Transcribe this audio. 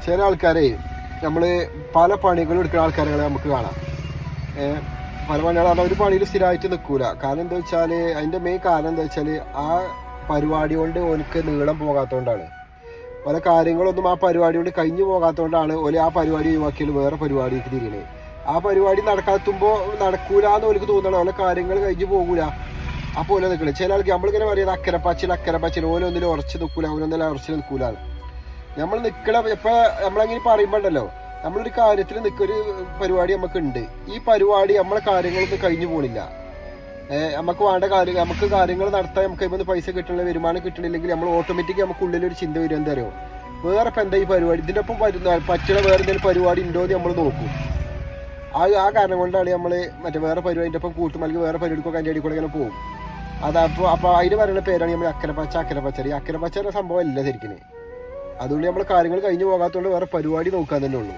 ചില ആൾക്കാരെ നമ്മൾ പല പണികളും എടുക്കുന്ന ആൾക്കാരെ നമുക്ക് കാണാം. പല പണികളും ഒരു പണിയിൽ സ്ഥിരമായിട്ട് നിൽക്കൂല. കാരണം എന്താ വെച്ചാൽ അതിൻ്റെ മെയിൻ കാരണം എന്താ വെച്ചാൽ ആ പരിപാടി കൊണ്ട് ഓനക്ക് നീളം പോകാത്തതുകൊണ്ടാണ്. പല കാര്യങ്ങളൊന്നും ആ പരിപാടി കൊണ്ട് കഴിഞ്ഞു പോകാത്തതുകൊണ്ടാണ് ഓല് ആ പരിപാടി ഒഴിവാക്കിയാൽ വേറെ പരിപാടിക്ക് തിരിയണേ. ആ പരിപാടി നടക്കാത്തുമ്പോൾ നടക്കൂല എന്ന് ഓർക്ക് തോന്നണം. ഓരോ കാര്യങ്ങൾ കഴിഞ്ഞു പോകൂല. അപ്പോൾ ഓല നിൽക്കണേ. ചില ആൾക്ക് നമ്മളിങ്ങനെ പറയുന്നത് അക്കരപ്പച്ചിൽ ഓരോന്നിലും ഉറച്ച് നിൽക്കൂല, ഓരോന്നിലും ഉറച്ച് നിൽക്കൂല. നമ്മൾ നിൽക്കണ ഇപ്പം നമ്മളങ്ങനെ പറയുമ്പോണ്ടല്ലോ, നമ്മളൊരു കാര്യത്തിൽ നിൽക്കൊരു പരിപാടി നമുക്കുണ്ട്. ഈ പരിപാടി നമ്മളെ കാര്യങ്ങളൊന്നും കഴിഞ്ഞു പോണില്ല. നമുക്ക് വേണ്ട കാര്യം, നമുക്ക് കാര്യങ്ങൾ നടത്താൻ നമുക്ക് ഇപ്പം പൈസ കിട്ടണില്ല, വരുമാനം കിട്ടണില്ലെങ്കിൽ നമ്മൾ ഓട്ടോമാറ്റിക് നമുക്ക് ഉള്ളിലൊരു ചിന്ത വരും, എന്താ അറിയോ, വേറെ ഇപ്പം എന്താ ഈ പരിപാടി, ഇതിൻ്റെ ഒപ്പം പറ്റുന്ന വേറെ എന്തെങ്കിലും പരിപാടി ഉണ്ടോ എന്ന് നമ്മൾ നോക്കും. ആ കാരണം കൊണ്ടാണ് നമ്മൾ മറ്റേ വേറെ പരിപാടിൻ്റെ ഒപ്പം കൂട്ടുമല്ലെങ്കിൽ വേറെ പരിപാടിക്കൊക്കെ അതിൻ്റെ അടിയിൽ കൂടെ ഇങ്ങനെ പോകും. അപ്പോൾ അതിന് പറയുന്ന പേരാണ് നമ്മൾ അക്കരപ്പച്ച. ഈ അക്കരപ്പച്ച എന്ന സംഭവം അല്ല ശരിക്കും. അതുകൊണ്ട് നമ്മൾ കാര്യങ്ങൾ കഴിഞ്ഞു പോകാത്തതുകൊണ്ട് വേറെ പരിപാടി നോക്കാൻ തന്നെ ഉള്ളൂ.